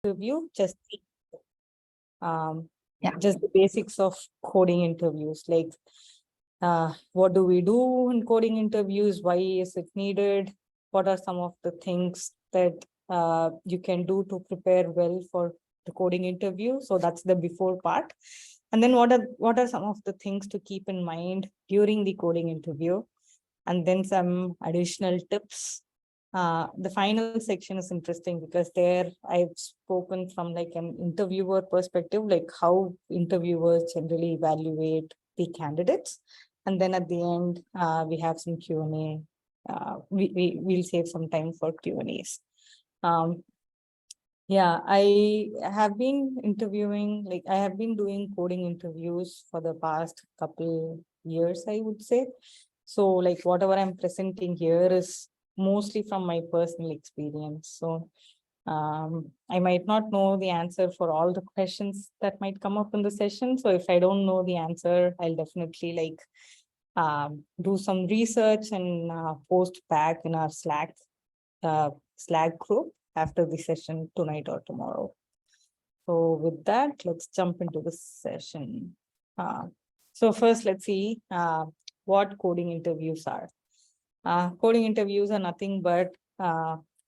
interview, just Yeah. just the basics of coding interviews, like what do we do in coding interviews, why is it needed, what are some of the things that you can do to prepare well for the coding interview. So that's the before part. And then what are some of the things to keep in mind during the coding interview, and then some additional tips. The final section is interesting because there I've spoken from like an interviewer perspective, like how interviewers generally evaluate the candidates. And then at the end, we have some Q&A. We'll save some time for Q&As. Yeah, I have been interviewing, like I have been doing coding interviews for the past couple years, I would say. So like whatever I'm presenting here is mostly from my personal experience. So I might not know the answer for all the questions that might come up in the session. So if I don't know the answer, I'll definitely like do some research and post back in our Slack group after the session tonight or tomorrow. So with that, let's jump into the session. So first, let's see what coding interviews are. Coding interviews are nothing but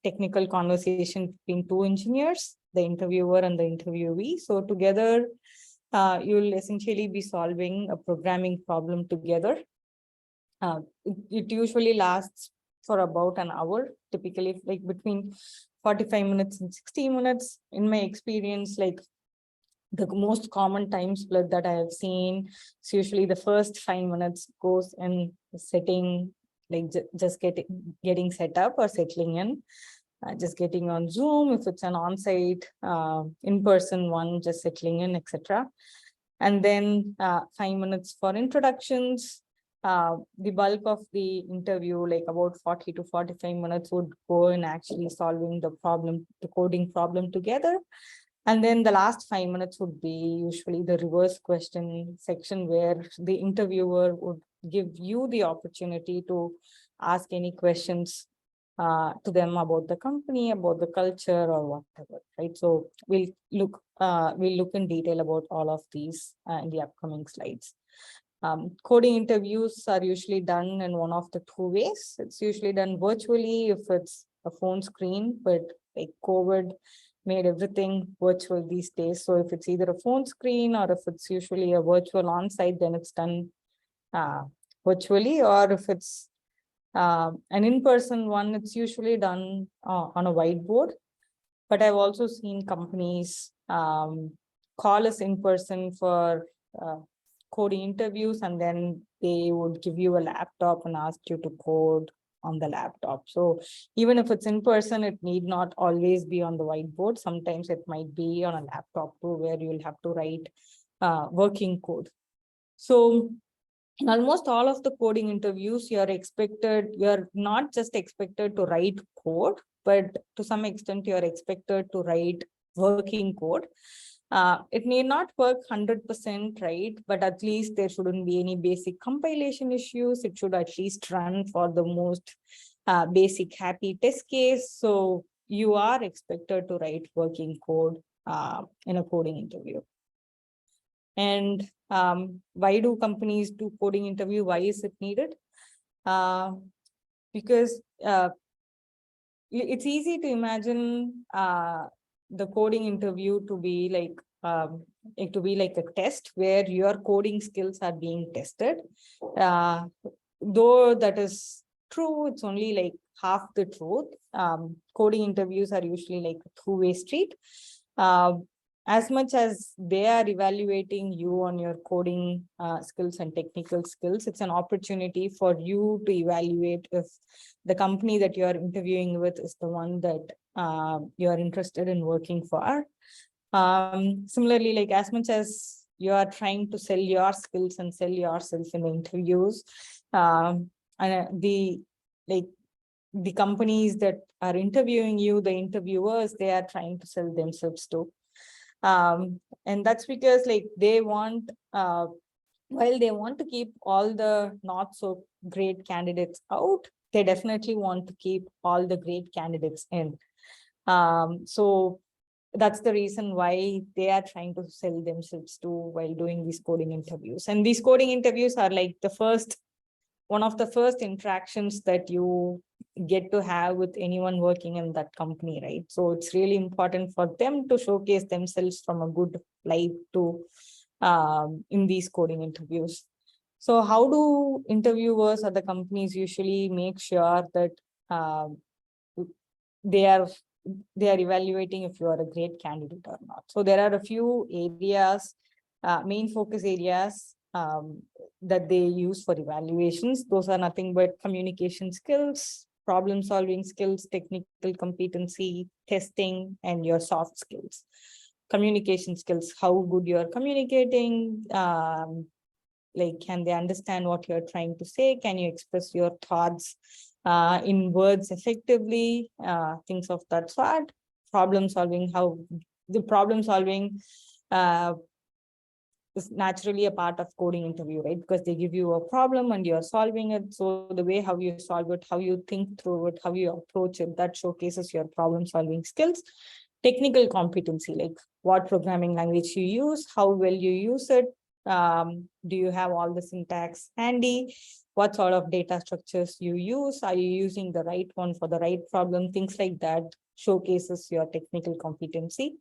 technical conversation between two engineers, the interviewer and the interviewee. So together, you'll essentially be solving a programming problem together. It usually lasts for about an hour, typically like between 45 minutes and 60 minutes. In my experience, like the most common time split that I have seen is usually the first 5 minutes goes in setting, like just getting set up or settling in, just getting on Zoom. If it's an on-site in-person one, just settling in, etc. And then 5 minutes for introductions. The bulk of the interview, like about 40 to 45 minutes, would go in actually solving the problem, the coding problem together. And then the last 5 minutes would be usually the reverse question section, where the interviewer would give you the opportunity to ask any questions to them about the company, about the culture, or whatever, right? So we'll look in detail about all of these in the upcoming slides. Coding interviews are usually done in one of the two ways. It's usually done virtually if it's a phone screen, but like COVID made everything virtual these days. So if it's either a phone screen or if it's usually a virtual on-site, then it's done virtually. Or if it's an in-person one, it's usually done on a whiteboard. But I've also seen companies call us in person for coding interviews, and then they would give you a laptop and ask you to code on the laptop. So even if it's in person, it need not always be on the whiteboard. Sometimes it might be on a laptop too, where you'll have to write working code. So in almost all of the coding interviews, you're not just expected to write code, but to some extent you're expected to write working code. It may not work 100%, right? But at least there shouldn't be any basic compilation issues. It should at least run for the most basic happy test case. So you are expected to write working code in a coding interview. And why do companies do coding interview? Why is it needed? Because it's easy to imagine the coding interview to be like a test where your coding skills are being tested. Though that is true, it's only like half the truth. Coding interviews are usually like a two-way street. As much as they are evaluating you on your coding skills and technical skills, it's an opportunity for you to evaluate if the company that you are interviewing with is the one that you are interested in working for. Similarly, like as much as you are trying to sell your skills and sell yourself in the interviews, and the companies that are interviewing you, the interviewers, they are trying to sell themselves too. And that's because like they want, while they want to keep all the not so great candidates out, they definitely want to keep all the great candidates in. So that's the reason why they are trying to sell themselves to while doing these coding interviews. And these coding interviews are like one of the first interactions that you get to have with anyone working in that company, right? So it's really important for them to showcase themselves from a good light to in these coding interviews. So how do interviewers or the companies usually make sure that they are evaluating if you are a great candidate or not? So there are a few areas, main focus areas that they use for evaluations. Those are nothing but communication skills, problem solving skills, technical competency, testing, and your soft skills. Communication skills, how good you're communicating, like can they understand what you're trying to say? Can you express your thoughts in words effectively? Things of that sort. Problem solving, how the problem solving is naturally a part of coding interview, right? Because they give you a problem and you're solving it. So the way how you solve it, how you think through it, how you approach it, that showcases your problem solving skills. Technical competency, like what programming language you use, how well you use it. Do you have all the syntax handy? What sort of data structures you use? Are you using the right one for the right problem? Things like that showcases your technical competency.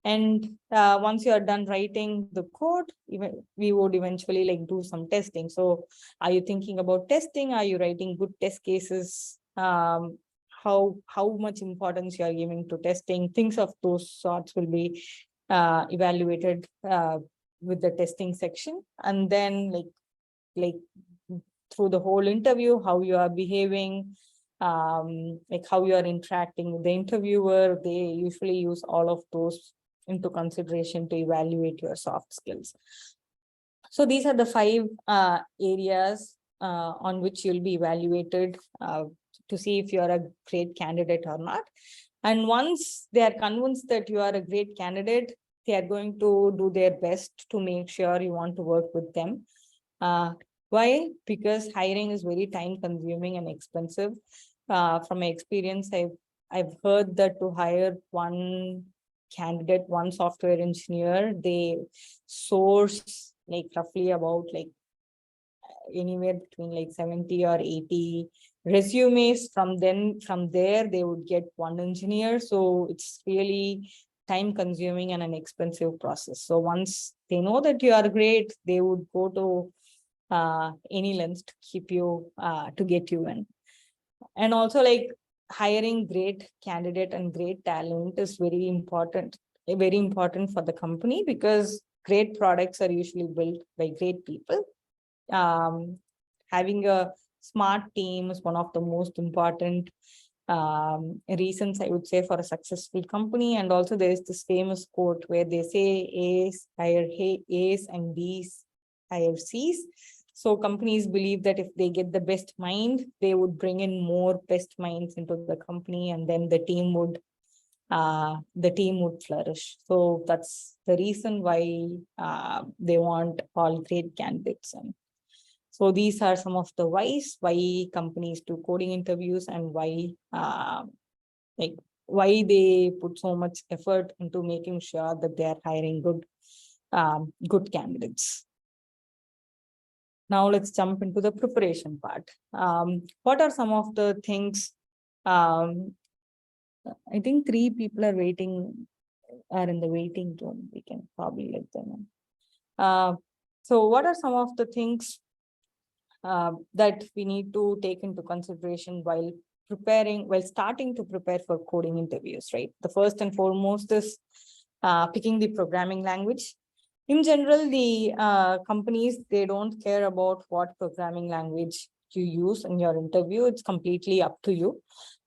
And once you are done writing the code, even we would eventually like do some testing. So are you thinking about testing? Are you writing good test cases? How much importance you are giving to testing? Things of those sorts will be evaluated with the testing section. And then like through the whole interview, how you are behaving, like how you are interacting with the interviewer. They usually use all of those into consideration to evaluate your soft skills. So these are the 5 areas on which you'll be evaluated to see if you're a great candidate or not. And once they are convinced that you are a great candidate, they are going to do their best to make sure you want to work with them. Why? Because hiring is very time consuming and expensive. From my experience, I've heard that to hire one candidate, one software engineer, they source like roughly about like anywhere between like 70 or 80 resumes. From there they would get one engineer. So it's really time consuming and an expensive process. So once they know that you are great, they would go to any lengths to keep you to get you in. And also like hiring great candidate and great talent is very important for the company, because great products are usually built by great people. Having a smart team is one of the most important reasons, I would say, for a successful company. And also there is this famous quote where they say A's hire A's and B's hire C's. So companies believe that if they get the best mind, they would bring in more best minds into the company, and then the team would flourish. So that's the reason why they want all great candidates. And so these are some of the why companies do coding interviews, and why they put so much effort into making sure that they are hiring good candidates. Now let's jump into the preparation part. What are some of the things? I think 3 people are in the waiting room. We can probably let them in. So what are some of the things that we need to take into consideration while starting to prepare for coding interviews, right? The first and foremost is picking the programming language. In general, the companies, they don't care about what programming language you use in your interview. It's completely up to you.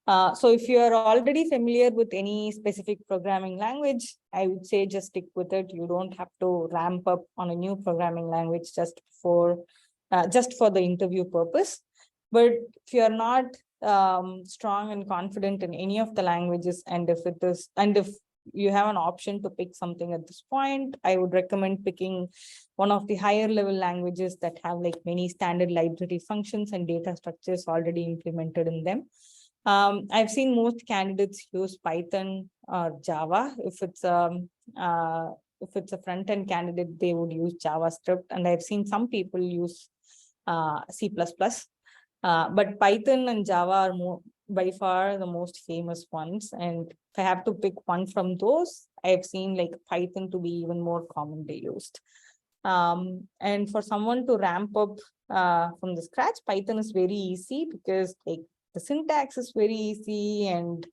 So if you are already familiar with any specific programming language, I would say just stick with it. You don't have to ramp up on a new programming language just for the interview purpose. But if you are not strong and confident in any of the languages, and if you have an option to pick something at this point, I would recommend picking one of the higher level languages that have like many standard library functions and data structures already implemented in them. I've seen most candidates use Python or Java. If it's a front-end candidate, they would use JavaScript, and I've seen some people use C++. But Python and Java are by far the most famous ones. And if I have to pick one from those, I've seen like Python to be even more commonly used. And for someone to ramp up from the scratch, Python is very easy because like the syntax is very easy, and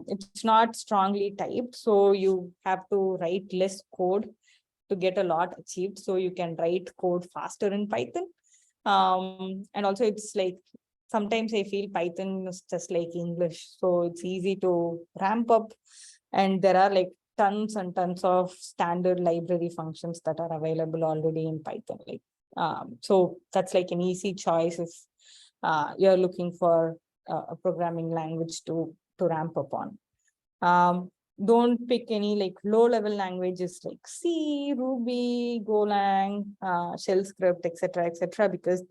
it's not strongly typed. So you have to write less code to get a lot achieved. So you can write code faster in Python. And also it's like, sometimes I feel Python is just like English. So it's easy to ramp up, and there are like tons and tons of standard library functions that are available already in Python. Like, so that's like an easy choice if you're looking for a programming language to ramp up on. Don't pick any like low-level languages like C, Ruby, Golang, shell script, etc., because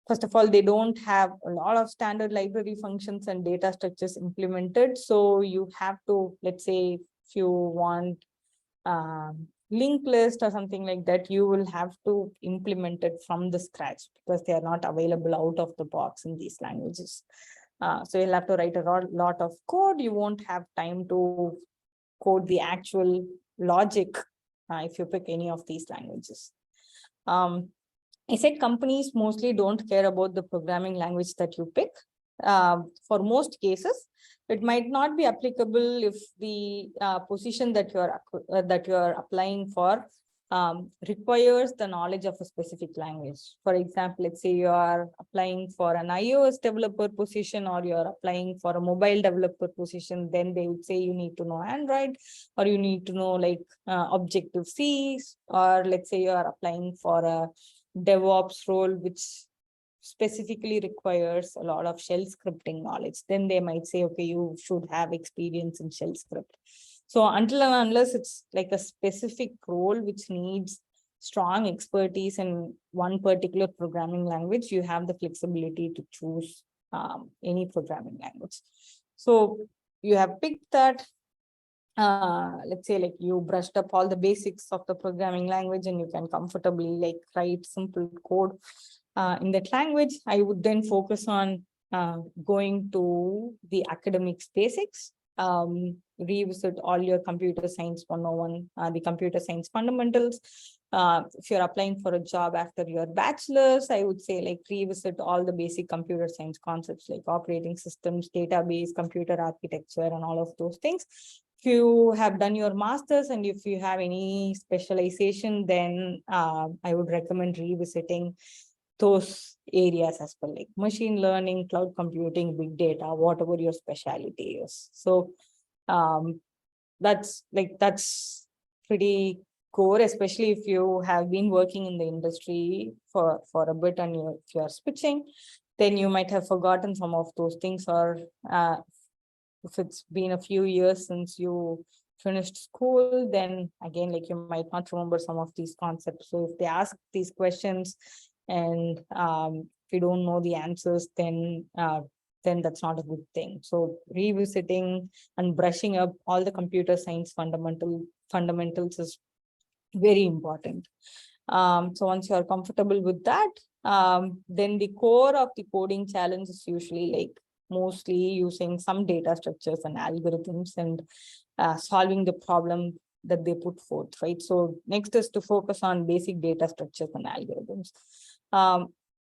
first of all, they don't have a lot of standard library functions and data structures implemented. So you have to, let's say, if you want linked list or something like that, you will have to implement it from the scratch because they are not available out of the box in these languages. So you'll have to write a lot of code. You won't have time to code the actual logic if you pick any of these languages. I said companies mostly don't care about the programming language that you pick. For most cases, it might not be applicable if the position that you're applying for requires the knowledge of a specific language. For example, let's say you are applying for an iOS developer position, or you're applying for a mobile developer position, then they would say you need to know Android, or you need to know like Objective-C, or let's say you are applying for a DevOps role, which specifically requires a lot of shell scripting knowledge. Then they might say, okay, you should have experience in shell script. So until and unless it's like a specific role which needs strong expertise in one particular programming language, you have the flexibility to choose any programming language. So you have picked that. Let's say like you brushed up all the basics of the programming language and you can comfortably like write simple code in that language. I would then focus on going to the academics basics, revisit all your computer science 101, the computer science fundamentals. If you're applying for a job after your bachelor's, I would say like revisit all the basic computer science concepts like operating systems, database, computer architecture, and all of those things. If you have done your master's and if you have any specialization, then I would recommend revisiting those areas as well, like machine learning, cloud computing, big data, whatever your specialty is. So that's pretty core, especially if you have been working in the industry for a bit and if you are switching, then you might have forgotten some of those things, or if it's been a few years since you finished school, then again, like you might not remember some of these concepts. So if they ask these questions and if you don't know the answers, then that's not a good thing. So revisiting and brushing up all the computer science fundamentals is very important. So once you are comfortable with that, then the core of the coding challenge is usually like mostly using some data structures and algorithms and solving the problem that they put forth, right? So next is to focus on basic data structures and algorithms.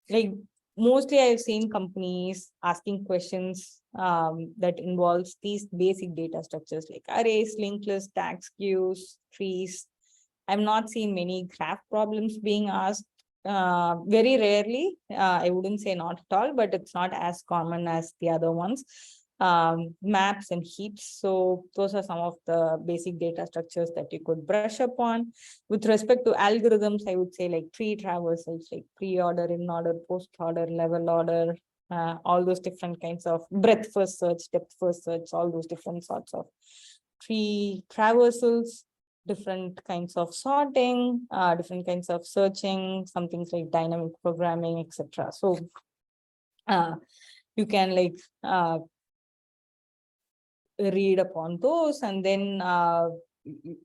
Like mostly I've seen companies asking questions that involves these basic data structures like arrays, linked lists, tags, queues, trees. I've not seen many graph problems being asked. Very rarely, I wouldn't say not at all, but it's not as common as the other ones. Maps and heaps. So those are some of the basic data structures that you could brush up on. With respect to algorithms, I would say like tree traversals, like pre-order, in-order, post-order, level order, all those different kinds of breadth first search, depth first search, all those different sorts of tree traversals, different kinds of sorting, different kinds of searching, some things like dynamic programming, etc. So you can like read upon those, and then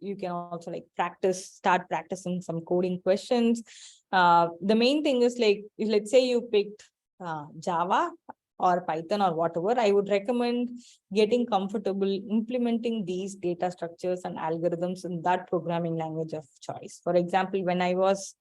you can also like start practicing some coding questions. The main thing is like, let's say you picked Java or Python or whatever, I would recommend getting comfortable implementing these data structures and algorithms in that programming language of choice. For example, when I was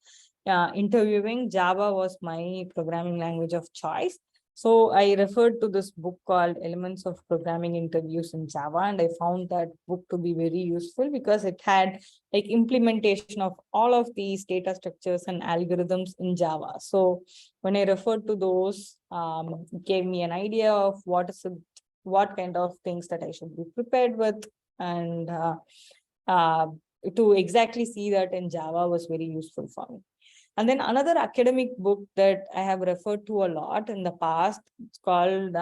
interviewing, Java was my programming language of choice. So I referred to this book called Elements of Programming Interviews in Java, and I found that book to be very useful because it had like implementation of all of these data structures and algorithms in Java. So when I referred to those, it gave me an idea of what kind of things that I should be prepared with, and to exactly see that in Java was very useful for me. And then another academic book that I have referred to a lot in the past, it's called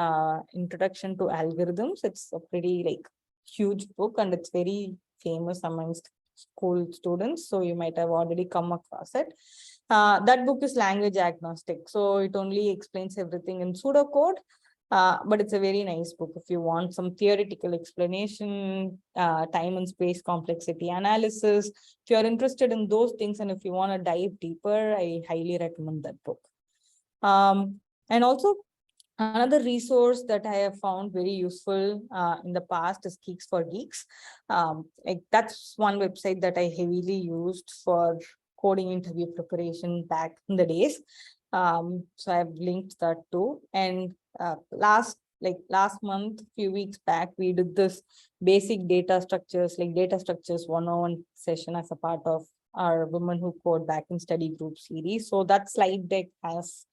Introduction to Algorithms. It's a pretty like huge book, and it's very famous amongst school students. So you might have already come across it. That book is language agnostic. So it only explains everything in pseudocode. But it's a very nice book if you want some theoretical explanation, time and space complexity analysis. If you're interested in those things and if you want to dive deeper, I highly recommend that book. And also another resource that I have found very useful in the past is Geeks for Geeks. Like that's one website that I heavily used for coding interview preparation back in the days. So I've linked that too. And last month, few weeks back, we did this basic data structures 101 session as a part of our Women Who Code Back in Study group series. So that slide deck has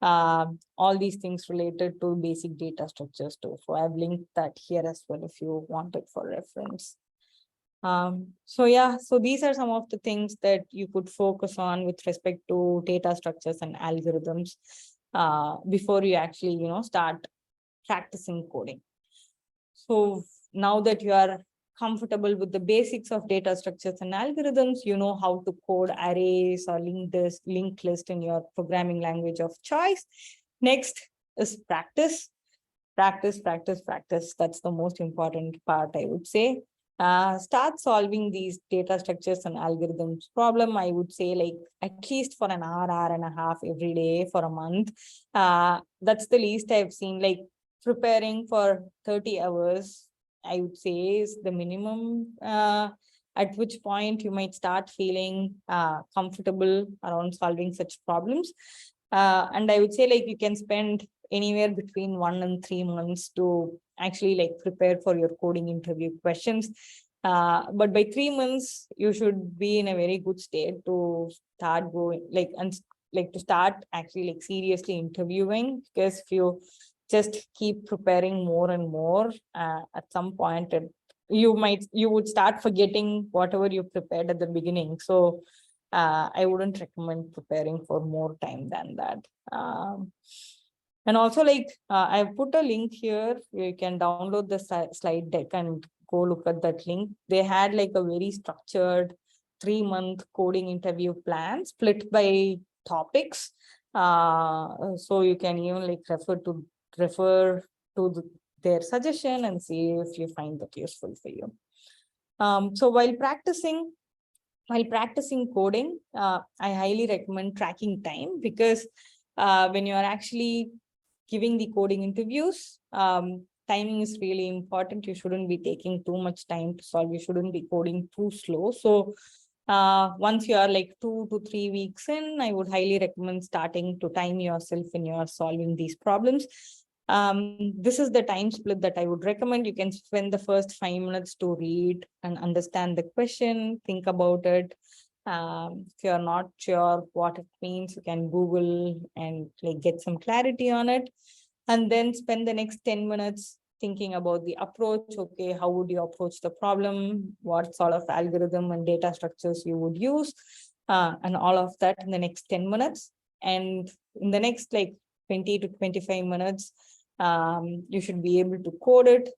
all these things related to basic data structures too. So I've linked that here as well if you want it for reference. So yeah, so these are some of the things that you could focus on with respect to data structures and algorithms before you actually, start practicing coding. So now that you are comfortable with the basics of data structures and algorithms, you know how to code arrays or linked list in your programming language of choice. Next is practice. Practice. That's the most important part, I would say. Start solving these data structures and algorithms problem. I would say like at least for an hour and a half every day for a month. That's the least I've seen. Like preparing for 30 hours, I would say, is the minimum, at which point you might start feeling comfortable around solving such problems. And I would say like you can spend anywhere between 1 and 3 months to actually like prepare for your coding interview questions. But by 3 months, you should be in a very good state to start going to start actually like seriously interviewing, because if you just keep preparing more and more, at some point you would start forgetting whatever you prepared at the beginning. So I wouldn't recommend preparing for more time than that. And also I've put a link here. You can download the slide deck and go look at that link. They had like a very structured 3-month coding interview plan split by topics. So you can even like refer to their suggestion and see if you find that useful for you. So while practicing coding, I highly recommend tracking time, because when you are actually giving the coding interviews, timing is really important. You shouldn't be taking too much time to solve. You shouldn't be coding too slow. So once you are like 2 to 3 weeks in, I would highly recommend starting to time yourself when you are solving these problems. This is the time split that I would recommend. You can spend the first 5 minutes to read and understand the question, think about it. If you're not sure what it means, you can Google and like get some clarity on it, and then spend the next 10 minutes thinking about the approach. Okay, how would you approach the problem? What sort of algorithm and data structures you would use, and all of that in the next 10 minutes. And in the next like 20 to 25 minutes, you should be able to code it.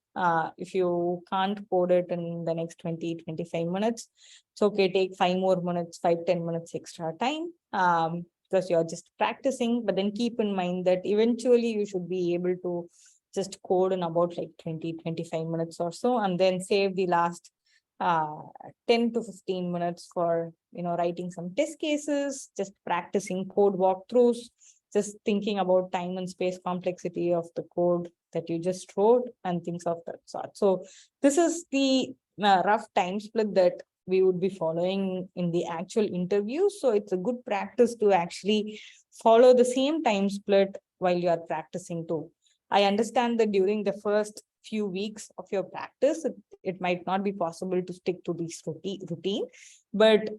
If you can't code it in the next 20-25 minutes, it's okay, take 5 more minutes, 5-10 minutes extra time, because you're just practicing. But then keep in mind that eventually you should be able to just code in about like 20-25 minutes or so, and then save the last 10 to 15 minutes for, writing some test cases, just practicing code walkthroughs, just thinking about time and space complexity of the code that you just wrote and things of that sort. So this is the rough time split that we would be following in the actual interview. So it's a good practice to actually follow the same time split while you are practicing too. I understand that during the first few weeks of your practice, it might not be possible to stick to this routine, but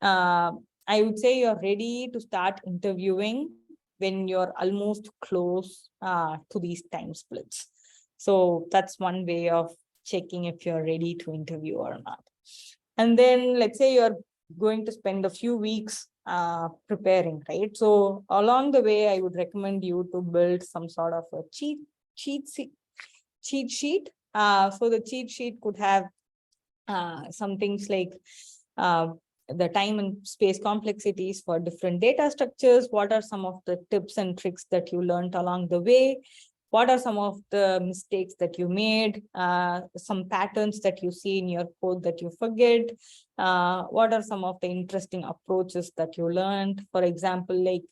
I would say you're ready to start interviewing when you're almost close to these time splits. So that's one way of checking if you're ready to interview or not. And then let's say you're going to spend a few weeks preparing, right? So along the way, I would recommend you to build some sort of a cheat sheet. So the cheat sheet could have some things like the time and space complexities for different data structures. What are some of the tips and tricks that you learned along the way? What are some of the mistakes that you made? Some patterns that you see in your code that you forget? What are some of the interesting approaches that you learned? For example, like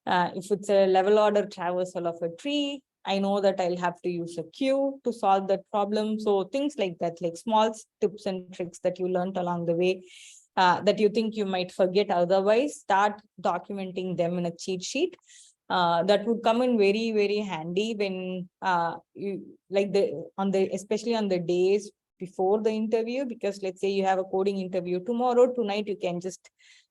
if it's a level order traversal of a tree, I know that I'll have to use a queue to solve that problem. So things like that, like small tips and tricks that you learned along the way that you think you might forget otherwise, start documenting them in a cheat sheet. That would come in very, very handy when you like especially on the days before the interview, because let's say you have a coding interview tomorrow, tonight you can just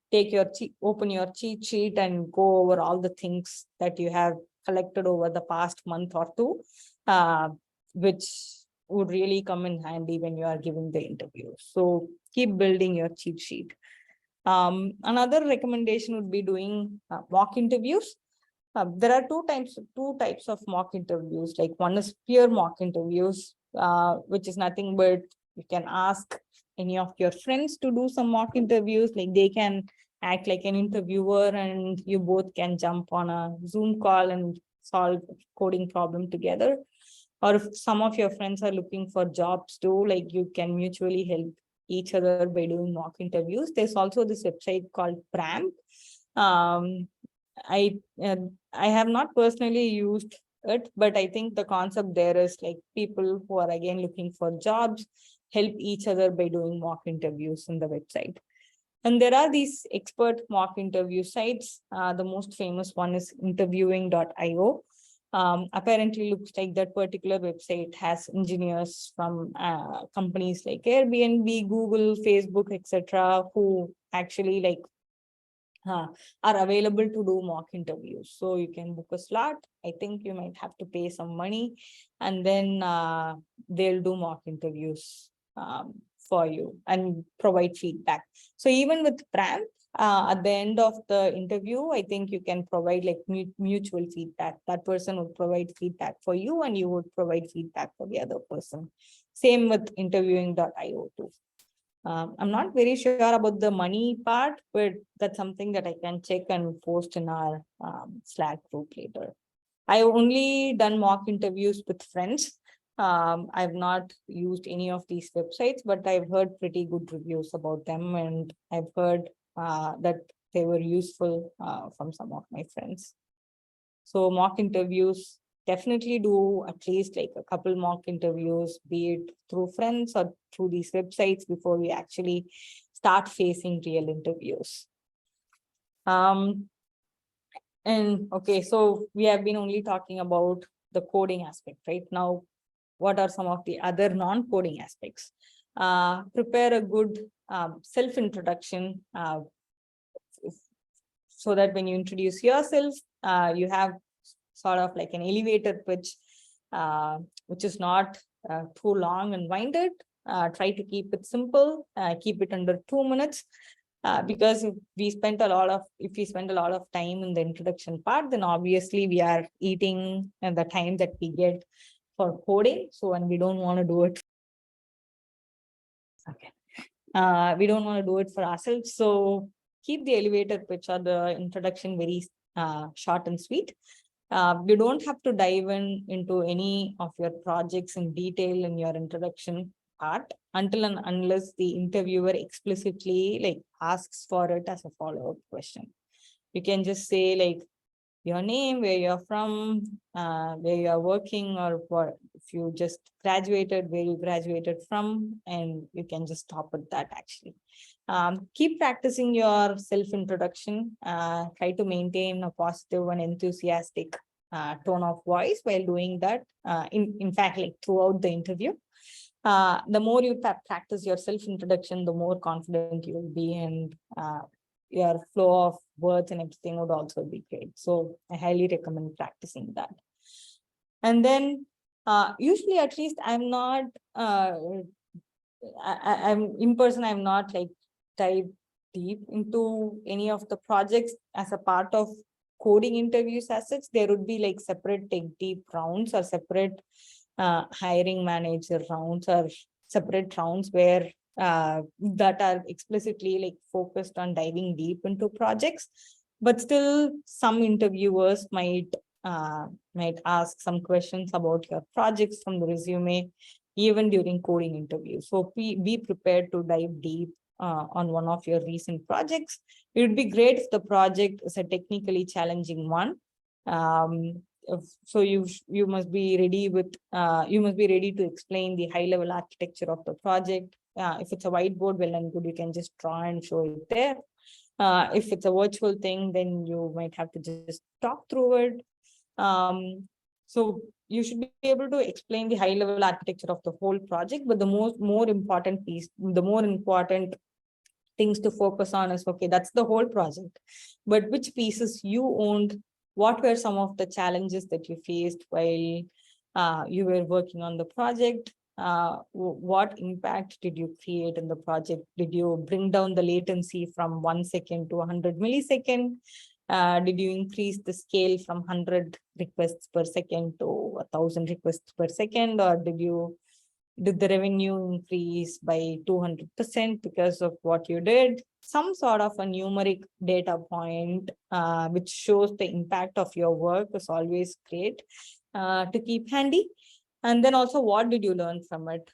take your open your cheat sheet and go over all the things that you have collected over the past month or two, which would really come in handy when you are giving the interview. So keep building your cheat sheet. Another recommendation would be doing mock interviews. There are two types of mock interviews. Like one is peer mock interviews, which is nothing but you can ask any of your friends to do some mock interviews. Like they can act like an interviewer and you both can jump on a Zoom call and solve a coding problem together. Or if some of your friends are looking for jobs too, like you can mutually help each other by doing mock interviews. There's also this website called Pram. I have not personally used it, but I think the concept there is like people who are again looking for jobs help each other by doing mock interviews in the website. And there are these expert mock interview sites. The most famous one is interviewing.io. Apparently looks like that particular website has engineers from companies like Airbnb, Google, Facebook, etc., who actually like are available to do mock interviews. So you can book a slot. I think you might have to pay some money, and then they'll do mock interviews for you and provide feedback. So even with Pram, at the end of the interview, I think you can provide like mutual feedback. That person would provide feedback for you and you would provide feedback for the other person. Same with interviewing.io too. I'm not very sure about the money part, but that's something that I can check and post in our Slack group later. I only done mock interviews with friends. I've not used any of these websites, but I've heard pretty good reviews about them, and I've heard that they were useful from some of my friends. So mock interviews, definitely do at least like a couple mock interviews, be it through friends or through these websites before we actually start facing real interviews. And okay, so we have been only talking about the coding aspect, right? Now, what are some of the other non-coding aspects? Prepare a good self-introduction so that when you introduce yourself, you have sort of like an elevator pitch, which is not too long and winded. Try to keep it simple, keep it under 2 minutes. Because if we spend a lot of time in the introduction part, then obviously we are eating the time that we get for coding. So, and we don't want to do it. Okay. We don't want to do it for ourselves. So keep the elevator pitch or the introduction very short and sweet. You don't have to dive into any of your projects in detail in your introduction part until and unless the interviewer explicitly like asks for it as a follow-up question. You can just say like your name, where you're from, where you're working, or what if you just graduated, where you graduated from, and you can just stop at that actually. Keep practicing your self-introduction. Try to maintain a positive and enthusiastic tone of voice while doing that. In fact, like throughout the interview. The more you practice your self-introduction, the more confident you will be, and your flow of words and everything would also be great. So I highly recommend practicing that. And then usually, at least I'm not, I'm in person, I'm not like dive deep into any of the projects as a part of coding interviews as such. There would be like separate tech deep rounds or separate hiring manager rounds or separate rounds where that are explicitly like focused on diving deep into projects. But still, some interviewers might ask some questions about your projects from the resume, even during coding interviews. So be prepared to dive deep on one of your recent projects. It would be great if the project is a technically challenging one. So you must be ready with you must be ready to explain the high level architecture of the project. If it's a whiteboard, well and good, you can just draw and show it there. If it's a virtual thing, then you might have to just talk through it. So you should be able to explain the high level architecture of the whole project, but the more important piece, the more important things to focus on is, okay, that's the whole project, but which pieces you owned? What were some of the challenges that you faced while you were working on the project? What impact did you create in the project? Did you bring down the latency from 1 second to 100 millisecond? Did you increase the scale from 100 requests per second to 1,000 requests per second? Or did the revenue increase by 200% because of what you did? Some sort of a numeric data point which shows the impact of your work is always great to keep handy. And then also, what did you learn from it?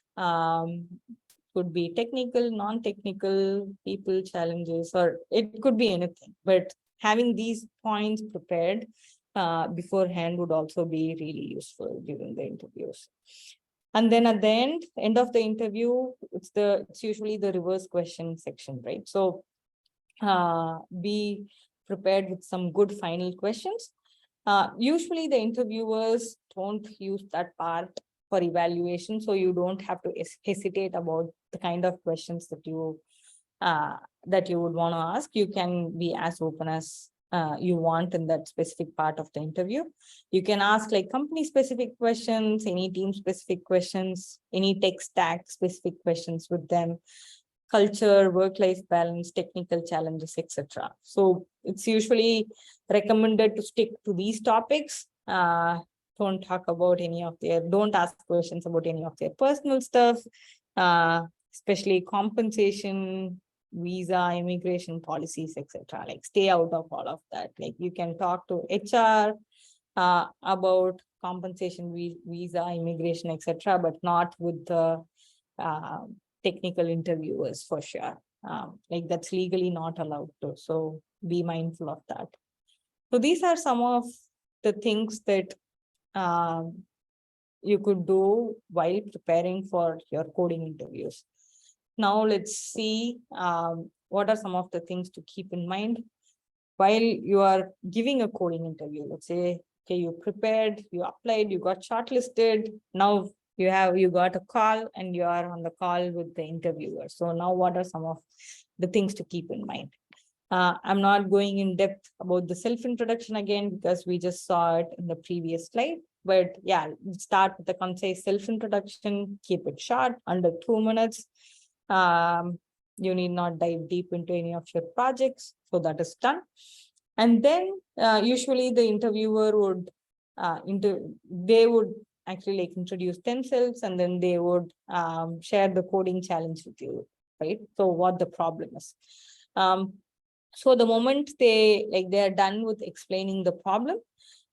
Could be technical, non-technical, people challenges, or it could be anything. But having these points prepared beforehand would also be really useful during the interviews. And then at the end of the interview, it's usually the reverse question section, right? So be prepared with some good final questions. Usually the interviewers don't use that part for evaluation, so you don't have to hesitate about the kind of questions that you would want to ask. You can be as open as you want in that specific part of the interview. You can ask like company specific questions, any team specific questions, any tech stack specific questions with them, culture, work-life balance, technical challenges, etc. So it's usually recommended to stick to these topics. Don't ask questions about any of their personal stuff, especially compensation, visa, immigration policies, etc. Like stay out of all of that. Like you can talk to HR about compensation, visa, immigration, etc., but not with the technical interviewers for sure. Like that's legally not allowed to. So be mindful of that. So these are some of the things that you could do while preparing for your coding interviews. Now let's see what are some of the things to keep in mind while you are giving a coding interview. Let's say, okay, you prepared, you applied, you got shortlisted. Now you got a call and you are on the call with the interviewer. So now what are some of the things to keep in mind? I'm not going in depth about the self-introduction again, because we just saw it in the previous slide. But yeah, start with the concise self-introduction, keep it short, under 2 minutes. You need not dive deep into any of your projects. So that is done. And then usually the interviewer would, they would actually like introduce themselves, and then they would share the coding challenge with you, right? So what the problem is. So the moment they are done with explaining the problem,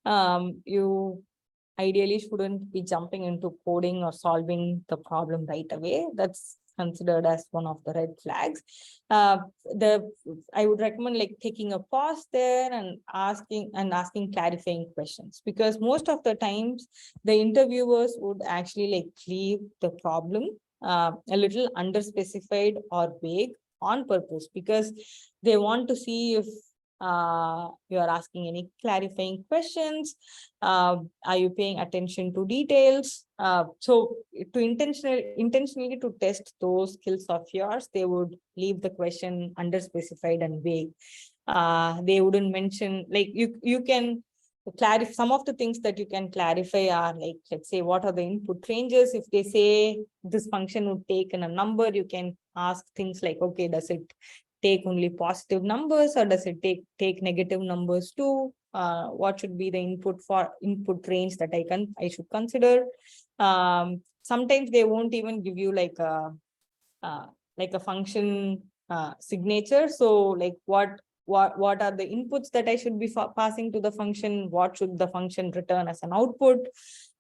You ideally shouldn't be jumping into coding or solving the problem right away. That's considered as one of the red flags. I would recommend like taking a pause there and asking clarifying questions, because most of the times the interviewers would actually like leave the problem a little underspecified or vague on purpose, because they want to see if you are asking any clarifying questions. Are you paying attention to details? So to intentionally to test those skills of yours, they would leave the question underspecified and vague. They wouldn't mention, like, you can clarify some of the things that you can clarify are like, let's say, what are the input ranges? If they say this function would take in a number, you can ask things like, okay, does it take only positive numbers, or does it take negative numbers too? What should be the input range that I should consider? Sometimes they won't even give you like a function signature. So like what are the inputs that I should be passing to the function? What should the function return as an output?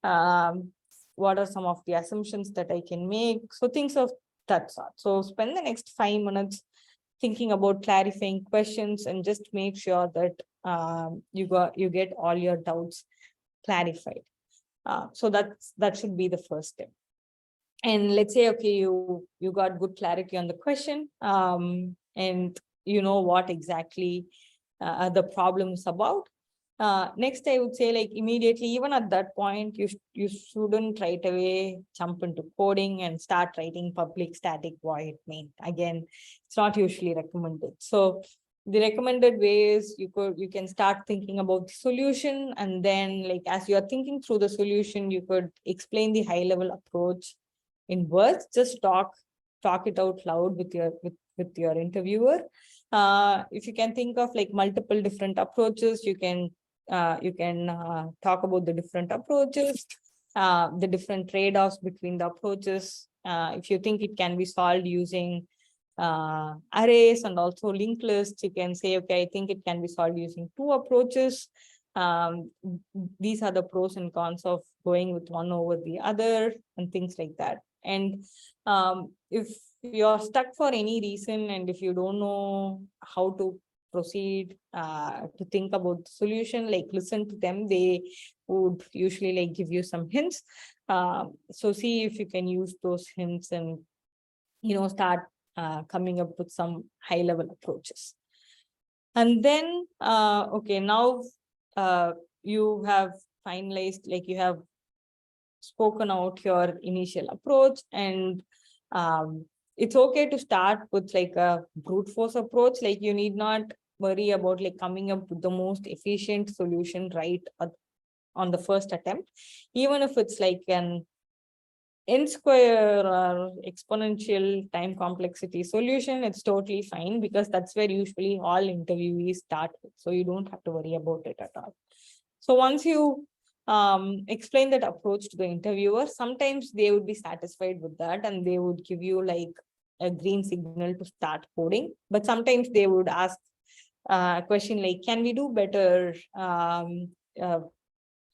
What are some of the assumptions that I can make? So things of that sort. So spend the next 5 minutes thinking about clarifying questions, and just make sure that you get all your doubts clarified. So that should be the first step. And let's say, okay, you got good clarity on the question, and you know what exactly the problem is about. Next, I would say, like, immediately, even at that point, you shouldn't right away jump into coding and start writing public static void main. Again, it's not usually recommended. So the recommended way is you can start thinking about the solution, and then, like, as you are thinking through the solution, you could explain the high level approach in words. Just talk it out loud with your interviewer. If you can think of like multiple different approaches, you can talk about the different approaches, the different trade-offs between the approaches. If you think it can be solved using arrays and also linked lists, you can say, okay, I think it can be solved using 2 approaches. These are the pros and cons of going with one over the other, and things like that. And if you're stuck for any reason, and if you don't know how to proceed to think about the solution, like, listen to them. They would usually like give you some hints. So see if you can use those hints and start coming up with some high level approaches. And then okay, now you have finalized, like, you have spoken out your initial approach, and it's okay to start with like a brute force approach. Like, you need not worry about like coming up with the most efficient solution right on the first attempt. Even if it's like an n square or exponential time complexity solution, it's totally fine, because that's where usually all interviewees start with. So you don't have to worry about it at all. So once you explain that approach to the interviewer, sometimes they would be satisfied with that, and they would give you like a green signal to start coding. But sometimes they would ask a question like, can we do better?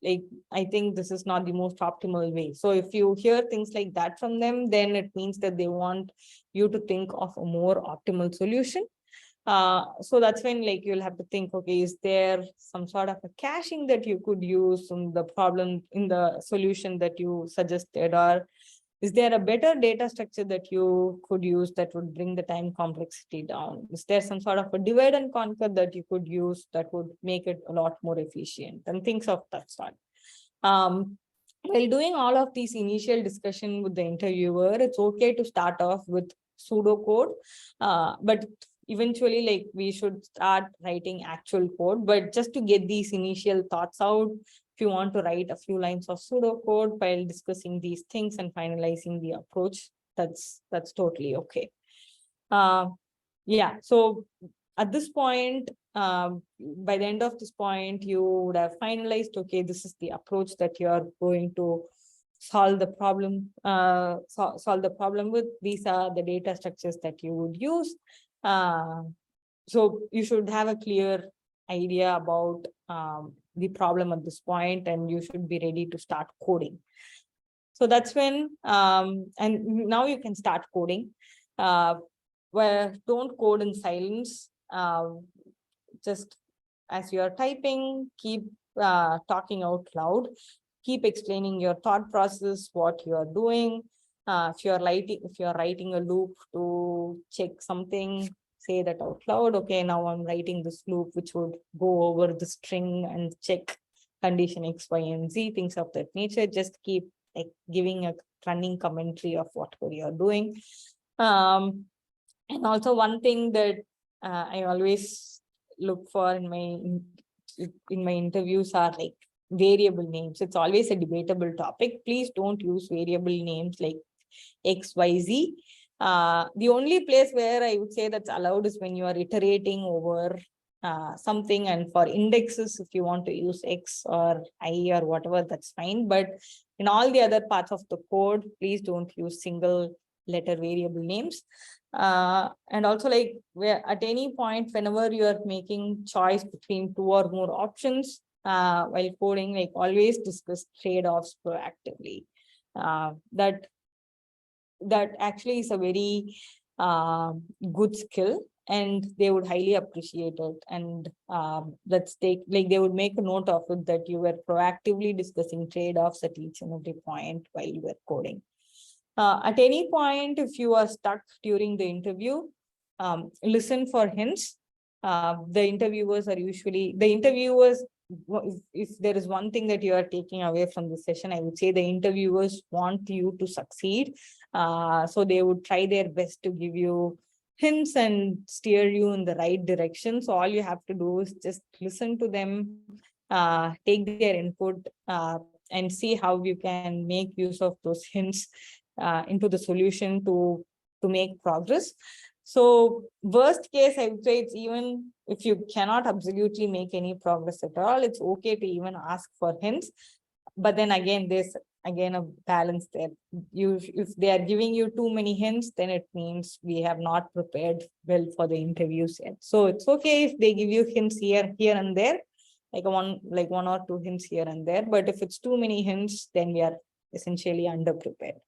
Like, I think this is not the most optimal way. So if you hear things like that from them, then it means that they want you to think of a more optimal solution. So that's when, like, you'll have to think, okay, is there some sort of a caching that you could use in the problem, in the solution that you suggested, or is there a better data structure that you could use that would bring the time complexity down? Is there some sort of a divide and conquer that you could use that would make it a lot more efficient, and things of that sort? While doing all of these initial discussion with the interviewer, it's okay to start off with pseudocode, but eventually, like, we should start writing actual code. But just to get these initial thoughts out, if you want to write a few lines of pseudocode while discussing these things and finalizing the approach, that's totally okay. Yeah, so at this point, by the end of this point, you would have finalized, okay, this is the approach that you are going to solve the problem, solve the problem with. These are the data structures that you would use. So you should have a clear idea about the problem at this point, and you should be ready to start coding. So that's when, and now you can start coding. Where don't code in silence. Just as you are typing, keep talking out loud. Keep explaining your thought process, what you are doing. If you are writing a loop to check something, say that out loud. Okay, now I'm writing this loop which would go over the string and check condition X, Y, and Z, things of that nature. Just keep like giving a running commentary of what you're doing. And also one thing that I always look for in my interviews are like variable names. It's always a debatable topic. Please don't use variable names like XYZ. The only place where I would say that's allowed is when you are iterating over something, and for indexes, if you want to use X or I or whatever, that's fine. But in all the other parts of the code, please don't use single letter variable names. And also, like, where at any point, whenever you are making choice between two or more options while coding, like, always discuss trade-offs proactively. That actually is a very good skill, and they would highly appreciate it. And they would make a note of it, that you were proactively discussing trade-offs at each and every point while you were coding. At any point, if you are stuck during the interview, listen for hints. The interviewers, if there is one thing that you are taking away from this session, I would say the interviewers want you to succeed. So they would try their best to give you hints and steer you in the right direction. So all you have to do is just listen to them, take their input, and see how you can make use of those hints into the solution to make progress. So worst case, I would say, it's even if you cannot absolutely make any progress at all, it's okay to even ask for hints. But then again, there's again a balance there. If they are giving you too many hints, then it means we have not prepared well for the interviews yet. So it's okay if they give you hints here and there, like one or two hints here and there. But if it's too many hints, then we are essentially underprepared.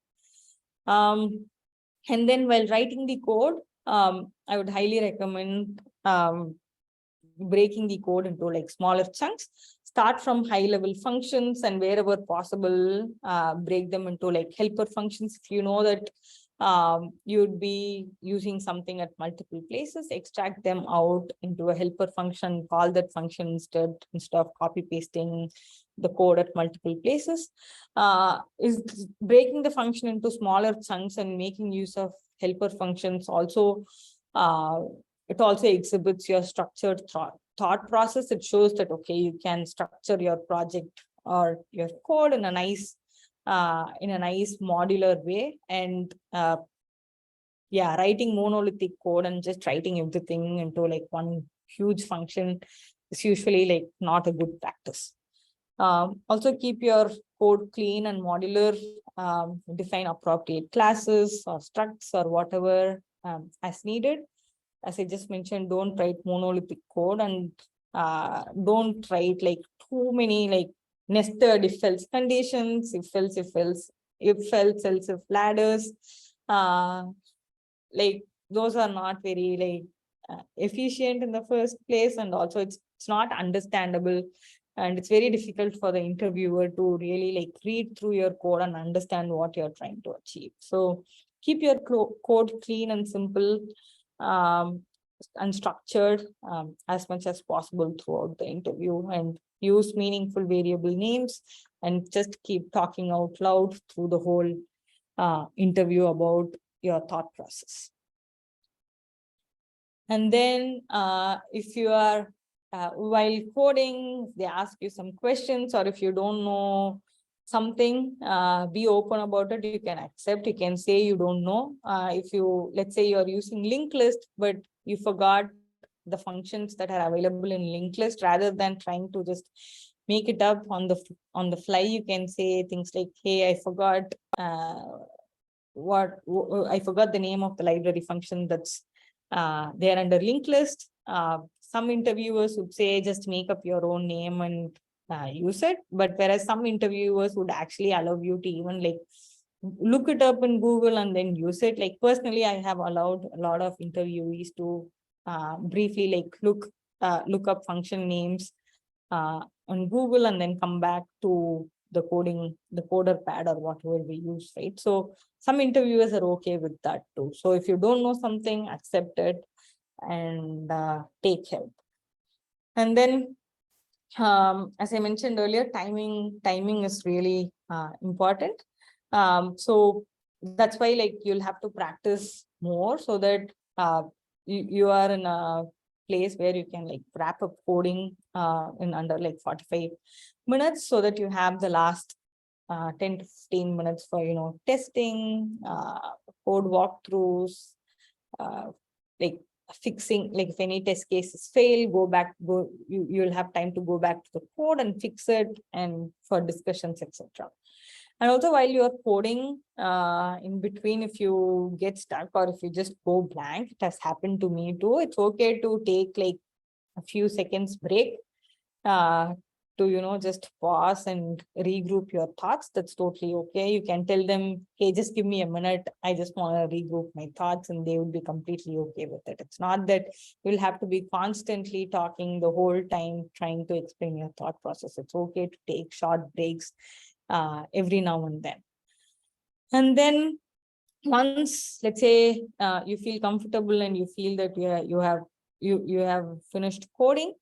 And then while writing the code, I would highly recommend breaking the code into like smaller chunks. Start from high-level functions, and wherever possible, break them into like helper functions. If you know that you'd be using something at multiple places, extract them out into a helper function, call that function instead of copy pasting the code at multiple places. Is breaking the function into smaller chunks and making use of helper functions also, it also exhibits your structured thought process. It shows that, okay, you can structure your project or your code in a nice modular way. And writing monolithic code and just writing everything into like one huge function is usually like not a good practice. Also keep your code clean and modular. Define appropriate classes or structs or whatever as needed. As I just mentioned, don't write monolithic code, and don't write like too many like nested if else conditions, if else ladders. Like those are not very efficient in the first place, and also it's not understandable, and it's very difficult for the interviewer to really like read through your code and understand what you're trying to achieve. So keep your code clean and simple, and structured as much as possible throughout the interview, and use meaningful variable names, and just keep talking out loud through the whole interview about your thought process. And then if you are while coding, they ask you some questions, or if you don't know something, be open about it. You can accept, you can say you don't know. If you, let's say you're using linked list, but you forgot the functions that are available in linked list, rather than trying to just make it up on the fly, you can say things like, hey, I forgot I forgot the name of the library function that's there under linked list. Some interviewers would say just make up your own name and use it. But whereas some interviewers would actually allow you to even like look it up in Google and then use it. Like personally, I have allowed a lot of interviewees to briefly like look up function names on Google and then come back to the coder pad or whatever we use, right? So some interviewers are okay with that too. So if you don't know something, accept it and take help. And then as I mentioned earlier, timing is really important. So that's why like you'll have to practice more so that you are in a place where you can like wrap up coding in under like 45 minutes so that you have the last 10 to 15 minutes for, testing, code walkthroughs, like fixing, like if any test cases fail, you'll have time to go back to the code and fix it and for discussions, etc. And also while you're coding, in between, if you get stuck or if you just go blank, it has happened to me too. It's okay to take like a few seconds break to, just pause and regroup your thoughts. That's totally okay. You can tell them, hey, just give me a minute. I just want to regroup my thoughts, and they would be completely okay with it. It's not that you'll have to be constantly talking the whole time, trying to explain your thought process. It's okay to take short breaks every now and then. And then once, let's say, you feel comfortable and you feel that you have finished coding,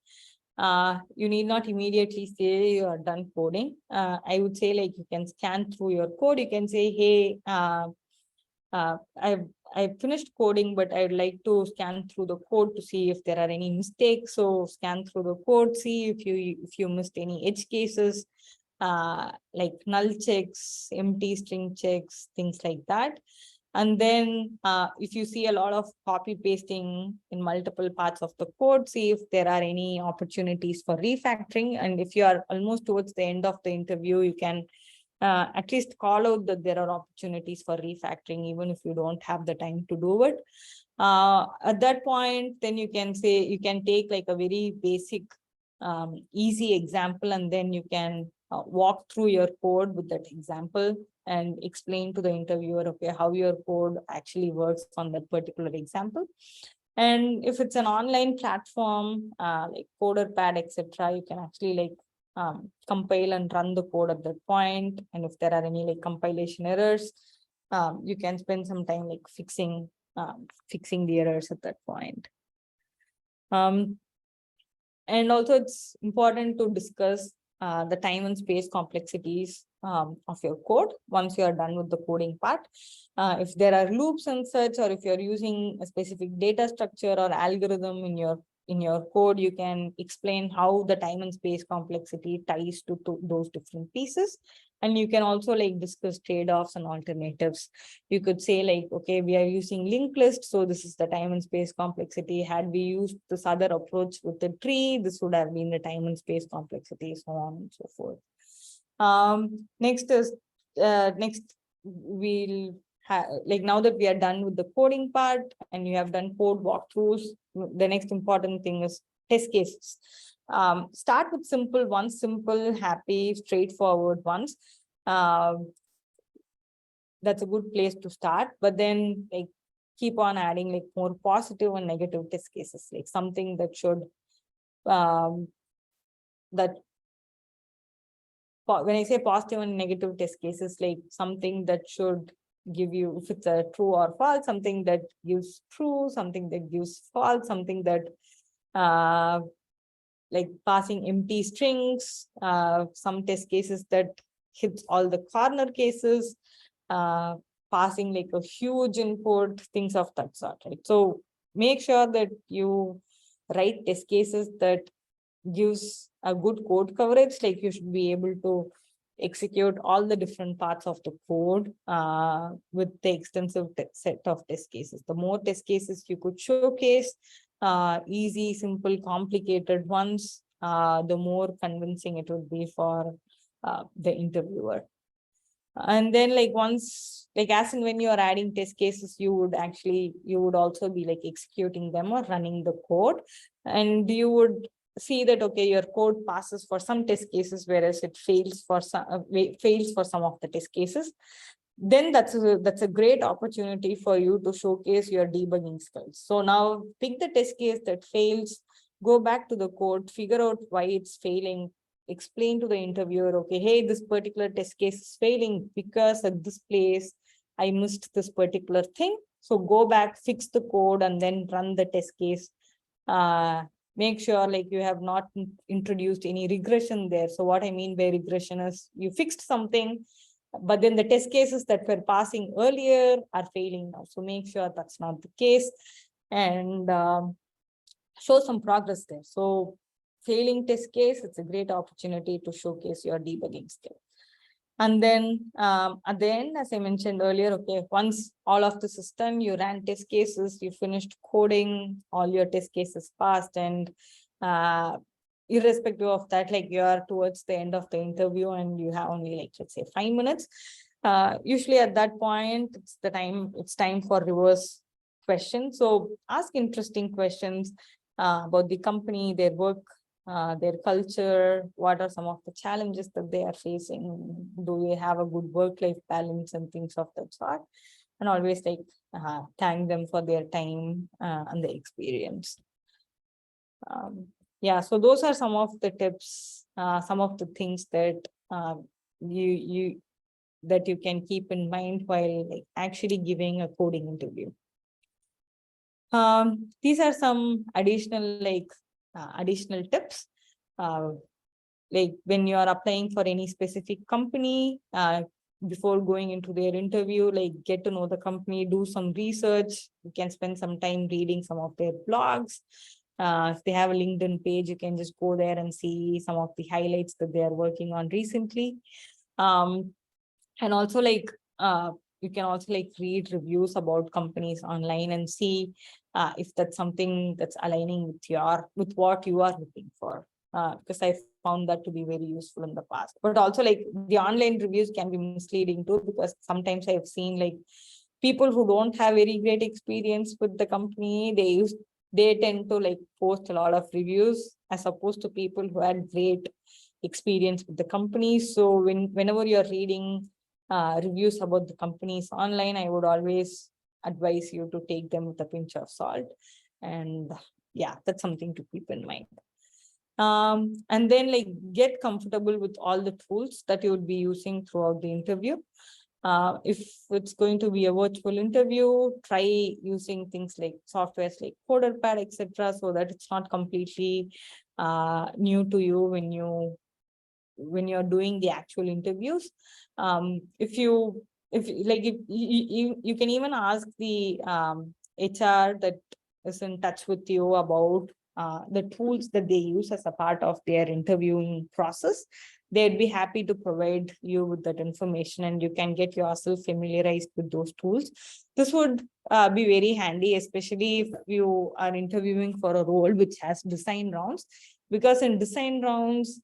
you need not immediately say you are done coding. I would say like you can scan through your code. You can say, hey, I've finished coding, but I'd like to scan through the code to see if there are any mistakes. So scan through the code, see if you missed any edge cases, like null checks, empty string checks, things like that. And then if you see a lot of copy pasting in multiple parts of the code, see if there are any opportunities for refactoring. And if you are almost towards the end of the interview, you can at least call out that there are opportunities for refactoring, even if you don't have the time to do it. At that point, then you can take like a very basic, easy example, and then you can walk through your code with that example and explain to the interviewer, okay, how your code actually works on that particular example. And if it's an online platform, like CoderPad, etc., you can actually like compile and run the code at that point. And if there are any like compilation errors, you can spend some time like fixing the errors at that point. And also it's important to discuss the time and space complexities of your code once you are done with the coding part. If there are loops and such, or if you're using a specific data structure or algorithm in your code, you can explain how the time and space complexity ties to those different pieces. And you can also like discuss trade-offs and alternatives. You could say like, okay, we are using linked list, so this is the time and space complexity. Had we used this other approach with the tree, this would have been the time and space complexity, so on and so forth. Next we'll like now that we are done with the coding part and you have done code walkthroughs, the next important thing is test cases. Start with simple ones, happy, straightforward ones. That's a good place to start, but then like keep on adding like more positive and negative test cases, like something that should when I say positive and negative test cases, like something that should give you, if it's a true or false, something that gives true, something that gives false, something that like passing empty strings, some test cases that hits all the corner cases, passing like a huge input, things of that sort, right? So make sure that you write test cases that gives a good code coverage, like you should be able to execute all the different parts of the code with the extensive set of test cases. The more test cases you could showcase, easy, simple, complicated ones, the more convincing it would be for the interviewer. And then like once, like as and when you are adding test cases, you would also be like executing them or running the code, and you would see that, okay, your code passes for some test cases, whereas it fails for some of the test cases, then that's a great opportunity for you to showcase your debugging skills. So now pick the test case that fails, go back to the code, figure out why it's failing, explain to the interviewer, okay, hey, this particular test case is failing because at this place I missed this particular thing. So go back, fix the code, and then run the test case. Make sure like you have not introduced any regression there. So what I mean by regression is you fixed something, but then the test cases that were passing earlier are failing now. So make sure that's not the case, and show some progress there. So failing test case, it's a great opportunity to showcase your debugging skill. And then at the end, as I mentioned earlier, okay, once all of the system, you ran test cases, you finished coding, all your test cases passed, and irrespective of that, like you are towards the end of the interview and you have only like, let's say 5 minutes. Usually at that point, it's time for reverse questions. So ask interesting questions about the company, their work, their culture, what are some of the challenges that they are facing, do they have a good work-life balance and things of that sort, and always like thank them for their time and the experience. Yeah, so those are some of the tips, some of the things that you can keep in mind while like actually giving a coding interview. These are some additional tips. Like when you are applying for any specific company, before going into their interview, like get to know the company, do some research. You can spend some time reading some of their blogs. If they have a LinkedIn page, you can just go there and see some of the highlights that they are working on recently. And also like you can also like read reviews about companies online and see if that's something that's aligning with what you are looking for. Because I found that to be very useful in the past. But also like the online reviews can be misleading too, because sometimes I've seen like people who don't have very great experience with the company, they tend to like post a lot of reviews as opposed to people who had great experience with the company. So whenever you're reading reviews about the companies online, I would always advise you to take them with a pinch of salt. And yeah, that's something to keep in mind. And then like get comfortable with all the tools that you would be using throughout the interview. If it's going to be a virtual interview, try using things like softwares like CoderPad, etc., so that it's not completely new to you when you're doing the actual interviews. If you can even ask the HR that is in touch with you about the tools that they use as a part of their interviewing process. They'd be happy to provide you with that information, and you can get yourself familiarized with those tools. This would be very handy, especially if you are interviewing for a role which has design rounds, because in design rounds,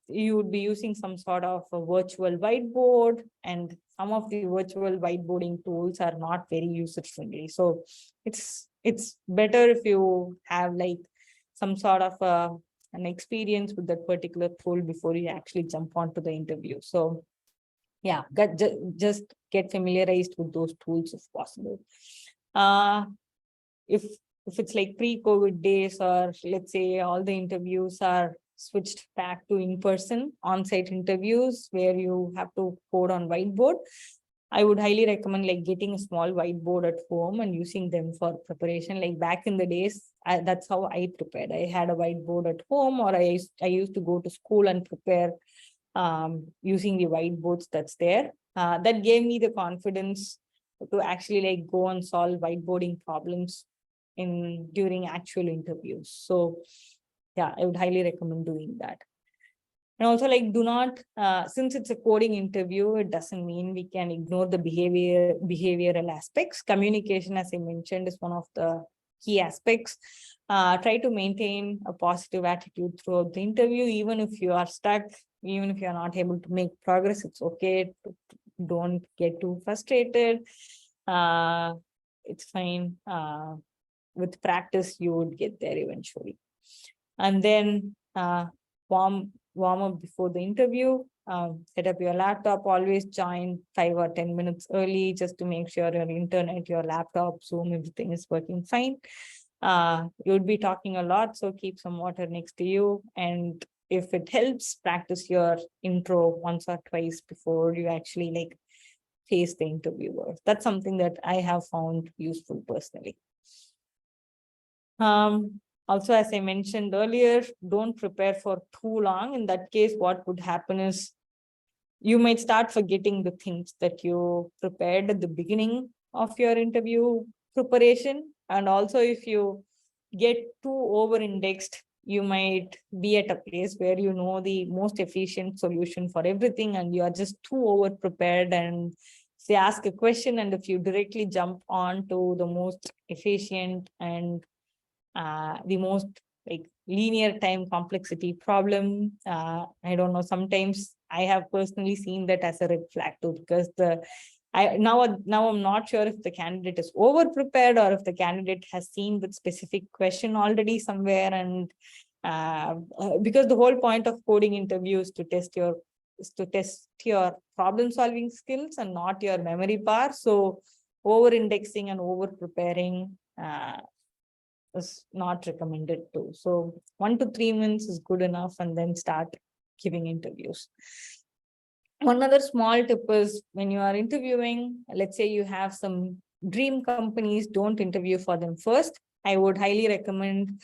you would be using some sort of a virtual whiteboard, and some of the virtual whiteboarding tools are not very user friendly. So it's better if you have like some sort of an experience with that particular tool before you actually jump onto the interview. So yeah, just get familiarized with those tools if possible. If it's like pre-COVID days, or let's say all the interviews are switched back to in-person on-site interviews where you have to code on whiteboard, I would highly recommend like getting a small whiteboard at home and using them for preparation. Like back in the days, that's how I prepared. I had a whiteboard at home, or I used to go to school and prepare using the whiteboards that's there. That gave me the confidence to actually like go and solve whiteboarding problems during actual interviews. So yeah, I would highly recommend doing that. And also like do not, since it's a coding interview, it doesn't mean we can ignore the behavioral aspects. Communication, as I mentioned, is one of the key aspects. Try to maintain a positive attitude throughout the interview, even if you are stuck, even if you're not able to make progress, it's okay. Don't get too frustrated. It's fine. With practice, you would get there eventually. And then warm up before the interview. Set up your laptop. Always join 5 or 10 minutes early just to make sure your internet, your laptop, Zoom, everything is working fine. You would be talking a lot, so keep some water next to you. And if it helps, practice your intro once or twice before you actually like face the interviewer. That's something that I have found useful personally. Also, as I mentioned earlier, don't prepare for too long. In that case, what would happen is you might start forgetting the things that you prepared at the beginning of your interview preparation. And also, if you get too over-indexed, you might be at a place where you know the most efficient solution for everything, and you are just too over-prepared. And they ask a question, and if you directly jump on to the most efficient and the most like linear time complexity problem. I don't know, sometimes I have personally seen that as a red flag too, because now I'm not sure if the candidate is over prepared or if the candidate has seen the specific question already somewhere. And because the whole point of coding interviews to test your problem solving skills and not your memory power. So over indexing and over preparing is not recommended too. So 1 to 3 minutes is good enough, and then start giving interviews. One other small tip is when you are interviewing, let's say you have some dream companies, don't interview for them first. I would highly recommend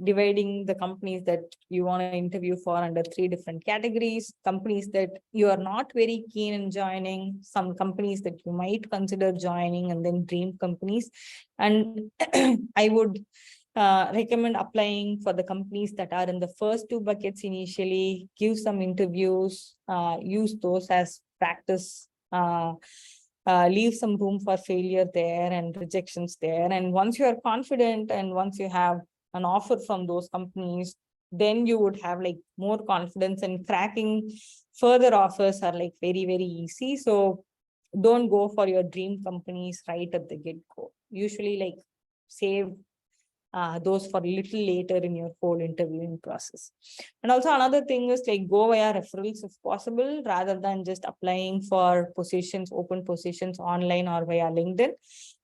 dividing the companies that you want to interview for under 3 different categories. Companies that you are not very keen in joining, some companies that you might consider joining, and then dream companies. And I would recommend applying for the companies that are in the first 2 buckets initially, give some interviews, use those as practice, leave some room for failure there and rejections there. And once you are confident and once you have an offer from those companies, then you would have like more confidence, and cracking further offers are like very, very easy. So don't go for your dream companies right at the get-go. Usually like save those for a little later in your whole interviewing process. And also another thing is like go via referrals if possible, rather than just applying for positions, open positions online or via LinkedIn.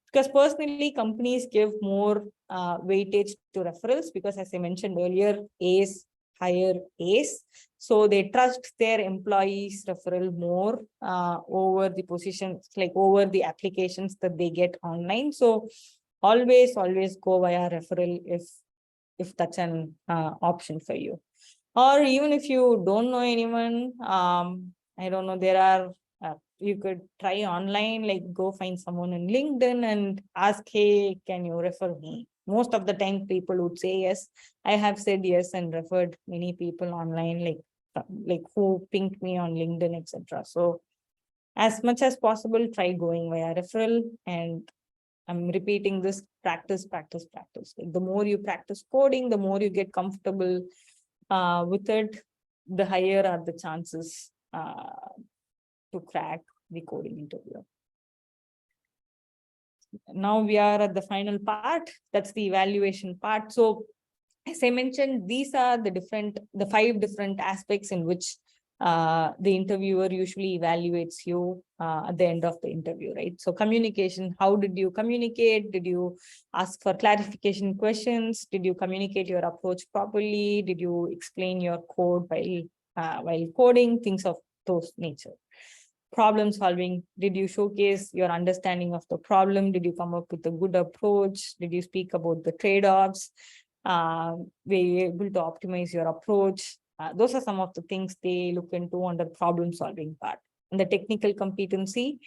Because personally, companies give more weightage to referrals because, as I mentioned earlier, A's hire A's. So they trust their employees' referral more over the positions, like over the applications that they get online. So always go via referral if that's an option for you. Or even if you don't know anyone, I don't know, there are you could try online, like go find someone in LinkedIn and ask, hey, can you refer me? Most of the time people would say yes. I have said yes and referred many people online, like who pinged me on LinkedIn, etc. So as much as possible, try going via referral. And I'm repeating this: practice. Like the more you practice coding, the more you get comfortable with it, the higher are the chances to crack the coding interview. Now we are at the final part. That's the evaluation part. So as I mentioned, these are the 5 different aspects in which the interviewer usually evaluates you at the end of the interview, right? So communication, how did you communicate? Did you ask for clarification questions? Did you communicate your approach properly? Did you explain your code while coding? Things of those nature. Problem solving, did you showcase your understanding of the problem? Did you come up with a good approach? Did you speak about the trade-offs? Were you able to optimize your approach? Those are some of the things they look into under problem solving part. And the technical competency,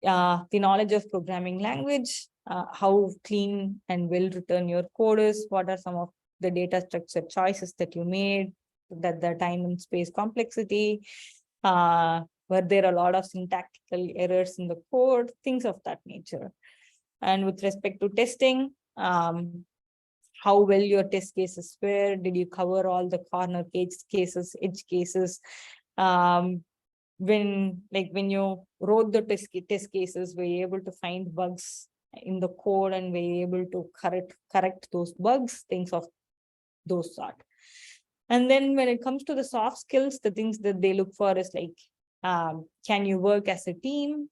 the knowledge of programming language, how clean and well written your code is, what are some of the data structure choices that you made, that the time and space complexity, were there a lot of syntactical errors in the code, things of that nature. And with respect to testing, how well your test cases were, did you cover all the corner cases, edge cases? When you wrote the test cases, were you able to find bugs in the code and were you able to correct those bugs, things of those sort. And then when it comes to the soft skills, the things that they look for is like, can you work as a team?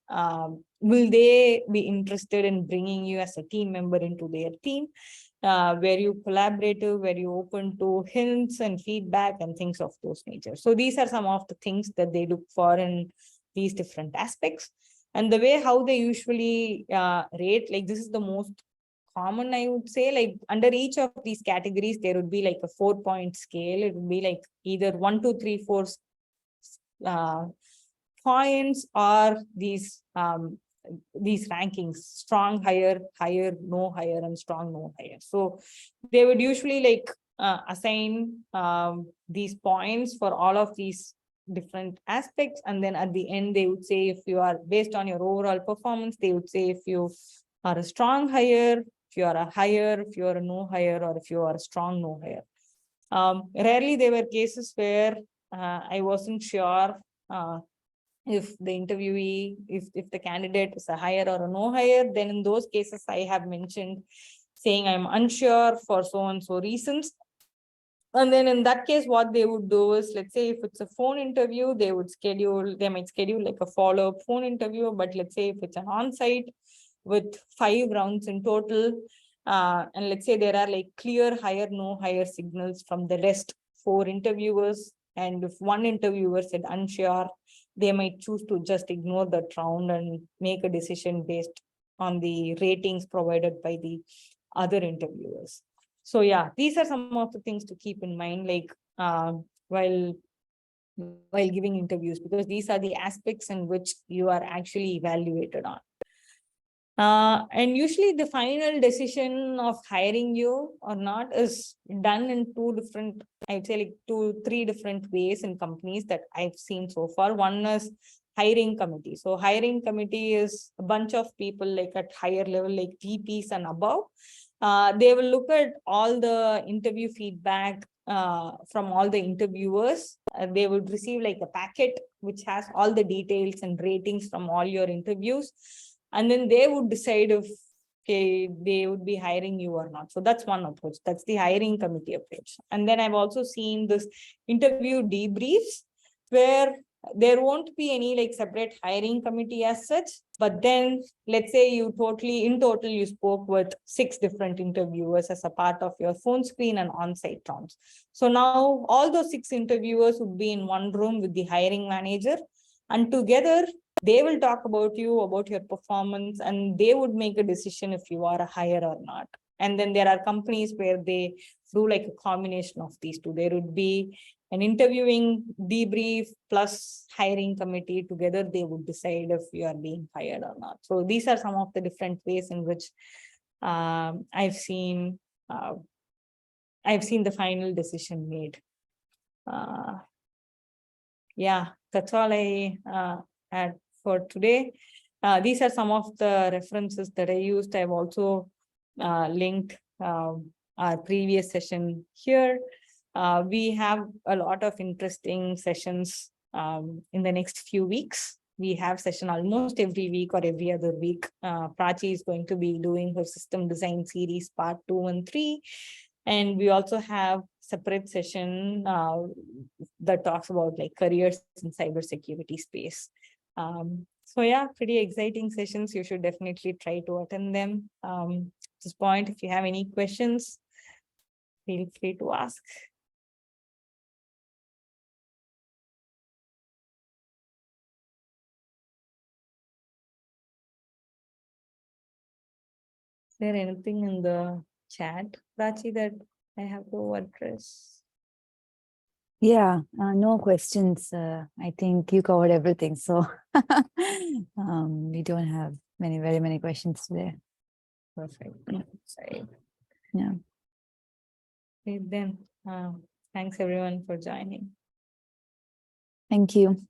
Will they be interested in bringing you as a team member into their team? Were you collaborative? Were you open to hints and feedback and things of those nature? So these are some of the things that they look for in these different aspects. And the way how they usually rate, like this is the most common, I would say, like under each of these categories, there would be like a 4-point scale. It would be like either 1, 2, 3, 4 points, or these rankings: strong, higher, higher, no, higher, and strong, no, higher. So they would usually like assign these points for all of these different aspects, and then at the end they would say if you are, based on your overall performance, they would say if you are a strong higher, if you are a higher, if you are a no higher, or if you are a strong no higher. Rarely there were cases where I wasn't sure if the interviewee, if the candidate is a higher or a no higher. Then in those cases I have mentioned saying I'm unsure for so and so reasons. And then in that case, what they would do is, let's say if it's a phone interview, they might schedule like a follow-up phone interview. But let's say if it's an on-site with 5 rounds in total, and let's say there are like clear higher, no higher signals from the rest 4 interviewers. And if one interviewer said unsure, they might choose to just ignore that round and make a decision based on the ratings provided by the other interviewers. So yeah, these are some of the things to keep in mind, like while giving interviews, because these are the aspects in which you are actually evaluated on. And usually the final decision of hiring you or not is done in 2 different, I'd say like 2, 3 different ways in companies that I've seen so far. One is hiring committee. So hiring committee is a bunch of people like at higher level, like VPs and above. They will look at all the interview feedback from all the interviewers. They would receive like a packet which has all the details and ratings from all your interviews. And then they would decide if they would be hiring you or not. So that's one approach. That's the hiring committee approach. And then I've also seen this interview debriefs where there won't be any like separate hiring committee as such. But then let's say in total, you spoke with 6 different interviewers as a part of your phone screen and on-site rounds. So now all those 6 interviewers would be in one room with the hiring manager, and together they will talk about you, about your performance, and they would make a decision if you are a hire or not. And then there are companies where they do like a combination of these 2. There would be an interviewing debrief plus hiring committee. Together they would decide if you are being hired or not. So these are some of the different ways in which I've seen the final decision made. Yeah, that's all I had for today. These are some of the references that I used. I've also linked our previous session here. We have a lot of interesting sessions in the next few weeks. We have session almost every week or every other week. Prachi is going to be doing her system design series part 2 and 3. And we also have separate session that talks about like careers in cybersecurity space. So yeah, pretty exciting sessions. You should definitely try to attend them. At this point, if you have any questions, feel free to ask. Is there anything in the chat, Prachi, that I have to address? Yeah, no questions. I think you covered everything. So we don't have very many questions today. Perfect. Yeah. Okay, then, thanks everyone for joining. Thank you.